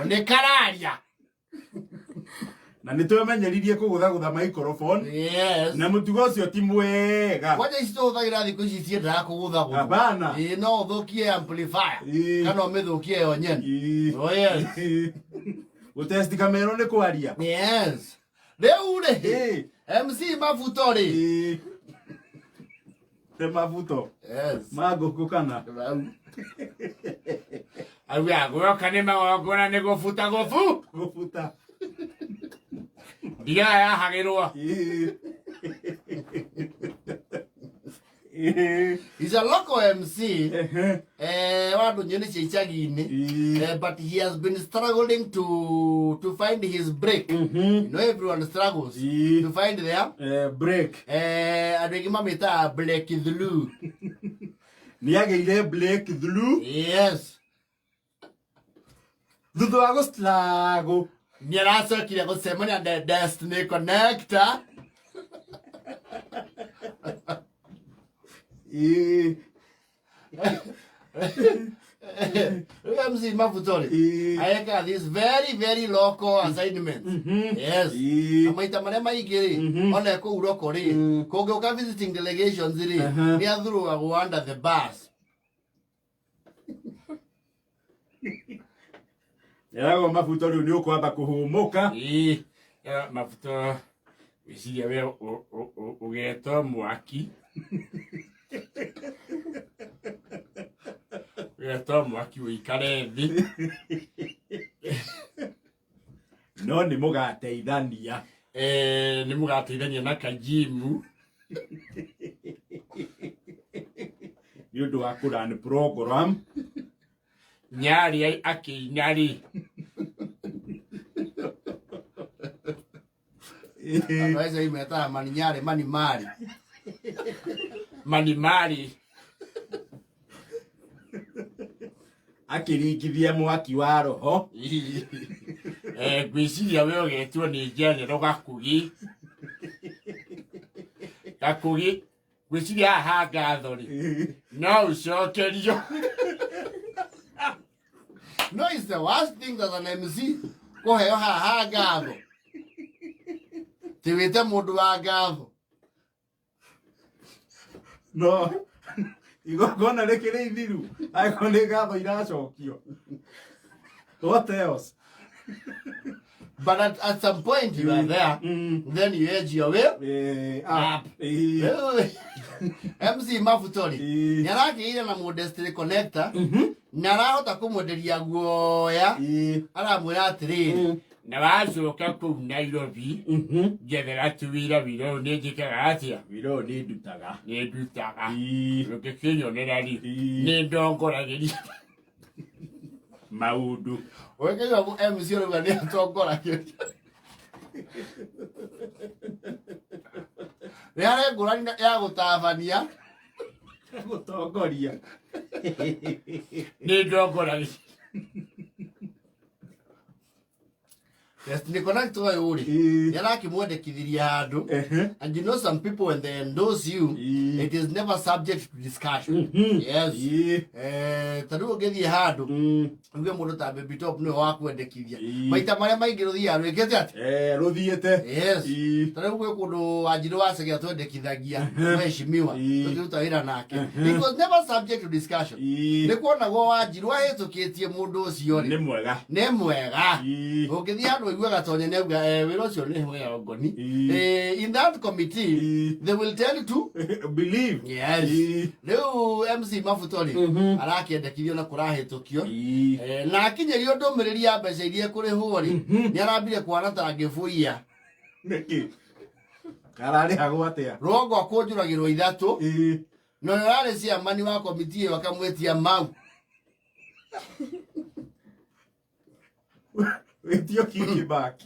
ne kararia. Na nitwemenyeririe kugutha microphone. Yes. Na mutugo ucio ti mwega. Wacha isto thagira thiku ici ciendaga kugutha. Abana. No thukie amplifier. Kana umethukie yo nyeni. Oh yes. Utesti kamera ni kwaria. Yes. Leo ule. MC Mabuto ri. Te Mabuto. Yes. Mago kukana. Awia go kanema ogona ne gofuta gofu. Gofuta. Dia ya hagirwa. He's a local MC. Wadu nyoni chichagini. But he has been struggling to find his break. You know everyone struggles to find their break. Adegima meta break through. Niageire break through. Yes. Dudu agostlago. Niaraso kile kusema ni the Destiny Connector. MC Mabuto. I got this very local assignment. Yes. Amaita marema igiri. Ona ko uroko ri. Koge uka visiting delegations ri. Ni athuru go under the bus. Yago Mabuto ri ni ukwamba kuhumuka. Mabuto wisiria we ugeto mwaki. Ugeto mwaki wikare thi. No ni mugateithania. Ni mugateithania na kajimu. You do a kuran program. Nyari aki nyari. Anaweza imeta mani nyari mani mari. Mani mari. Akirikithia mwaki wa roho. Gwiciria we ogetwo ni njene ro gakugi. Gakugi. Gwiciria ha gatho ri. No ucokerio. No, it's the worst thing that an MC go heo ha gatho. Tiwite mundu wa gatho. No. Igongona rekere ithiru. Aikone gatho iracokio. What else? But at some point you are there, then you edge your way up. MC Mabuto ri. Nyaraki ile na Destiny Connector. Narahota kumuderia guoya. Aramwira atiri. Na wacoka ku Nairobi. Jethera tuwira wiro ni njikaga atia. Wiro ni ndutaga. Ni ndutaga. Rukikinyonera ri. Ni ndongoragiria. Maundu. Wekega mu MC ro ni atongoragiria. Yare ngurani ya gutabania. Gutongoria. Ni ndongoragiria. Destiny Connector yuri. Yaraki mwendekithiria handu. And you know some people when they endorse you, it is never subject to discussion. Yes. Tadu gethi handu. Ngue mundu ta baby top no wakwendekithia. Maita maria maingi ruthia rwikete ati? Ruthiete. Yes. Tadu gwe kundu ajiru wasege twendekithagia. Weshimiwa. Tukiruta wira nake. It was never subject to discussion. Ni kuona go wajiru ahitukitie mundu ucio ri. Ni mwega. Ni mwega. Ukithia handu igwaga tonye neuga wira ucio ni hwe ogoni. In that committee they will tell you to believe. Yes. Leo MC Mabuto ri arakiendekithio na kurahitukio. Na akinyerio ndumiriri ya mbeca iria kurihwo ri ni arambire kwana ta ngifuia. Niki. Karari hago atia. Rogo akunjuragirwo ithatu. No yare cia mani wa committee wakamwetia mau. Wetio kiki back.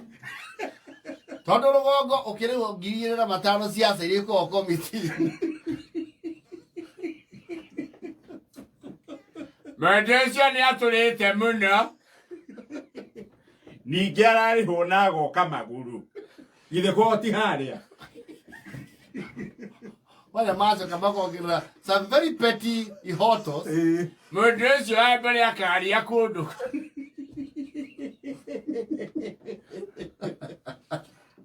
Tondu rugongo ukiriwo 2500 ciaca iria ko committee. Madesia ni aturite muno. Ningi arariho na agoka maguru. Githe ko ti haria. Wale macho kabako kira some very petty ihotos. Madesia ai bali akaria kundu.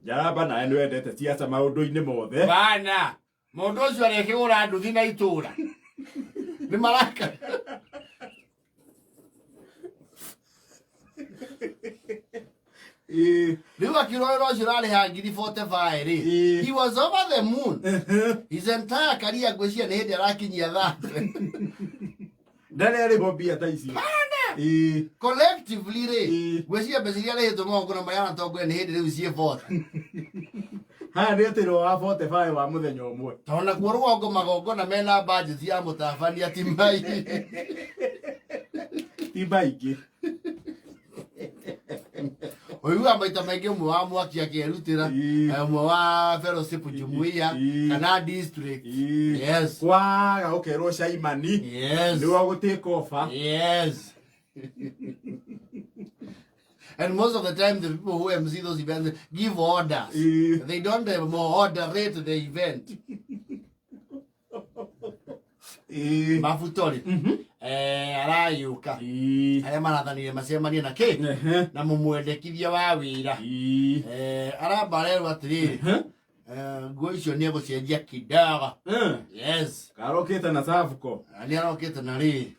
Jaraba na eno endete siasa maundu-ini mothe. Bana, mundu ucio arekigura nduthi na itura. Ni maraka. Riu akirorera ucio rari ha ngiri 45 ri. He was over the moon. His entire career gwĩcia nĩ hĩndĩ arakinyia thate. Ndari ari hobia ta ici. Collectively ri. Gwĩcia mbeca iria arĩhĩtwo magongona marĩa anatongoria nĩ hĩndĩ rĩu ciĩ 40. Ha nĩ ũtĩro wa 45 wa mũthenya ũmwe. Tona kuo rũgongo magongona mena budget ya mũtabania ti mai. Ti baingĩ. Oiga maita maingĩ ũmwe wa mwaki akĩrutĩra ũmwe wa fellowship jumuiya kana district. Yes. Kwaga ũkerwo Shaimani. Yes. Nĩwe gũtake over. Yes. And most of the time, the people who MC those events give orders. They don't moderate the event. Mabuto arayuka aria marathanire macemanie na ki na mumwendekithia wa wira arabarerwo atiriri nguo icio nĩ egũcenjia kidogo. Yes. Karokĩte na safuko. Nĩ arokĩte na rĩ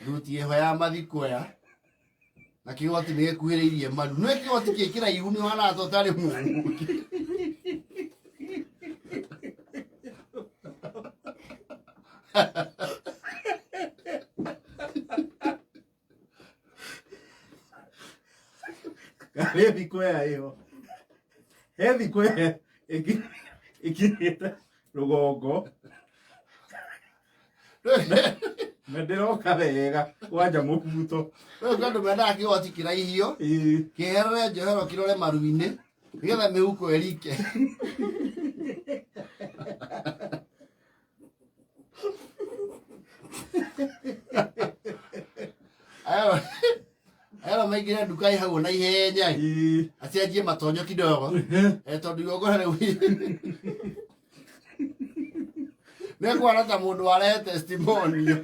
ruti eho ya mathiko ya na kigoti nĩ gĩkuhĩrĩirie maru. Nĩ kigoti kĩkĩra ihu nĩ wana totari mungu. Hethi kwea hiyo. Hethi kwea ikirita rugongo. Menderoka wega kwanja Mabuto. Kandu menda kigoti kĩraihio kĩherere njohero kĩrore maru-inĩ nĩgetha mĩhuko ĩrike. Ayo maigire nduka ihagwo na ihenya acenjie matonyo kidogo tondu igongona rĩu nĩ kwana ta mũndũ warehe testimonio.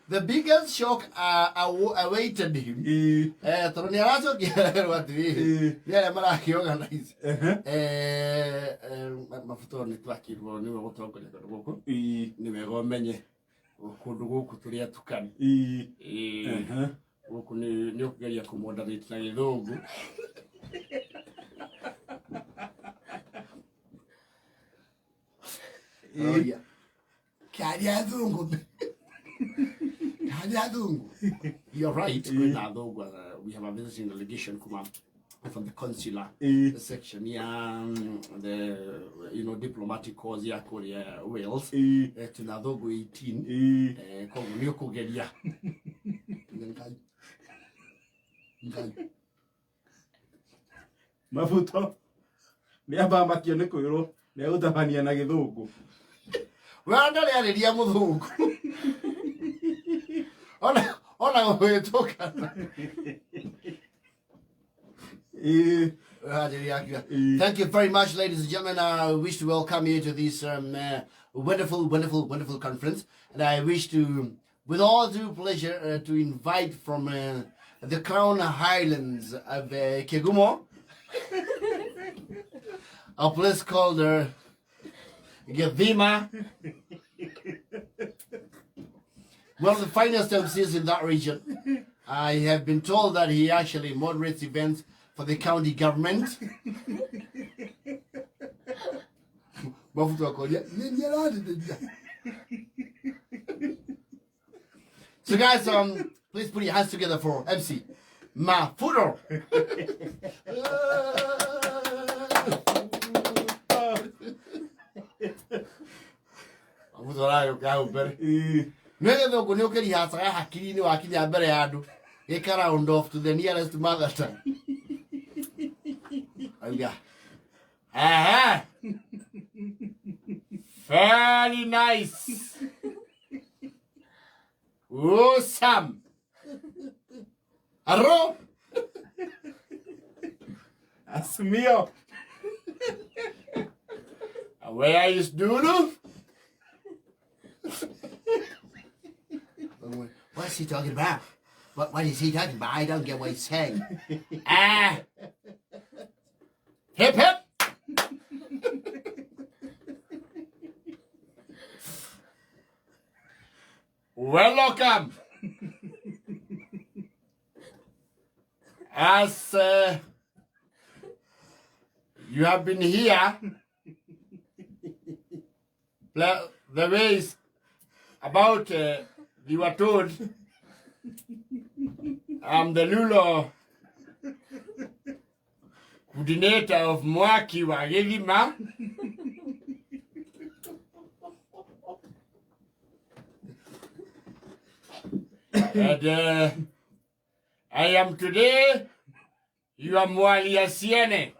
The biggest shock awaited him. Tondũ nĩ aracokia atĩrĩrĩ nĩ arĩa marakĩorganize Mabuto nĩ twakĩrwo nĩwe gũtongoria kũndũ gũkũ nĩ wega ũmenye kũndũ gũkũ tũrĩ atukani gũkũ nĩ ũkũgeria kũmoderate na gĩthũngũ. Kwaria athungu. Kwaria athungu. You're right. We have a visiting delegation come up from the consular section. Yeah, the diplomatic cause ya Korea Wales. To Nadogo 18. Kongo kugeria. Mabuto. Ni abamba kio ni kwiro. Ni utabania na githungu. Wanda rĩarĩria mũthungu. Ona gwĩtũka. Thank you very much, ladies and gentlemen. I wish to welcome you to this wonderful conference. And I wish to, with all due pleasure, to invite from the Crown Highlands of Kegumo, a place called Gavima, one of the finest MCs in that region. I have been told that he actually moderates events for the county government. So guys, please put your hands together for MC Mabuto. Nĩgetha ũguo nĩ ũkĩrihacaga hakiri-inĩ wakinya mbere ya andũ gĩka round off to the nearest mother tongue. Oiga, very nice, awesome, arro. Asmio. Where is Dulu? What's he talking about? What is he talking about? I don't get what he's saying. Hip hip. Welcome. As you have been here, the ways about you were told, I'm the Lulo coordinator of Mwaki wa Githima. And I am today your Mwalia Siene.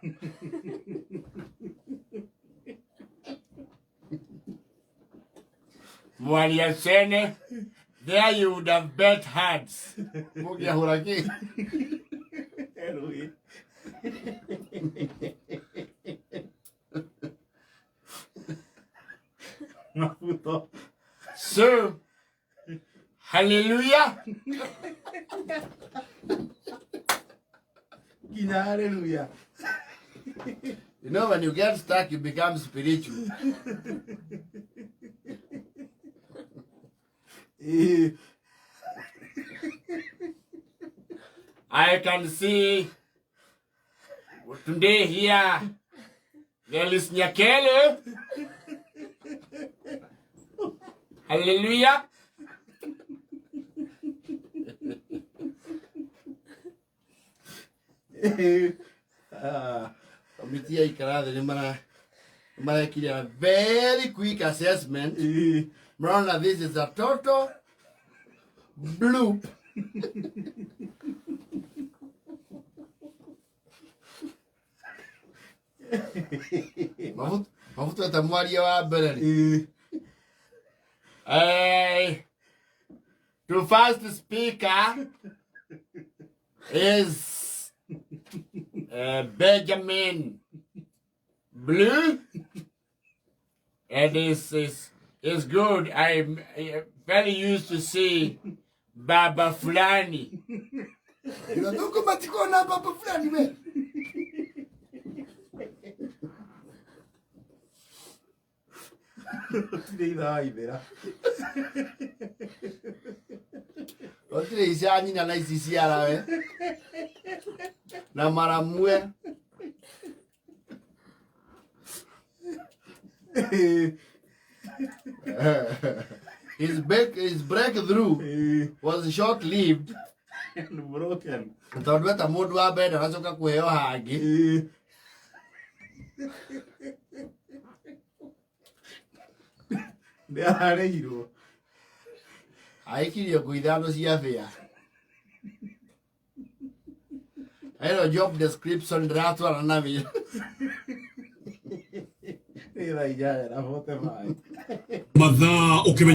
Mwalia Siene, there you would have bet hearts. Mabuto. So, hallelujah. Hallelujah. You know, when you get stuck, you become spiritual. I can see today here there is Nyakele. Hallelujah. Committee ikarada ni mara kile a very quick assessment. Remember, this is a total bloop. Mabuto atamwaria wa mbere. The first speaker is Benjamin Blue, and is good. I'm very used to see Baba Fulani. Unataka matikona Baba Fulani me. Otire isani na naisisi arawe. Na maramue. His breakthrough was short-lived and broken. Tondweta mundu wa mbere aracoka kuheo hangi. Ndeareirwo. Aikirio nguithano cia bia. Ero job description ndiratwara na wira. Ira ijaya na hote mai. Mathaa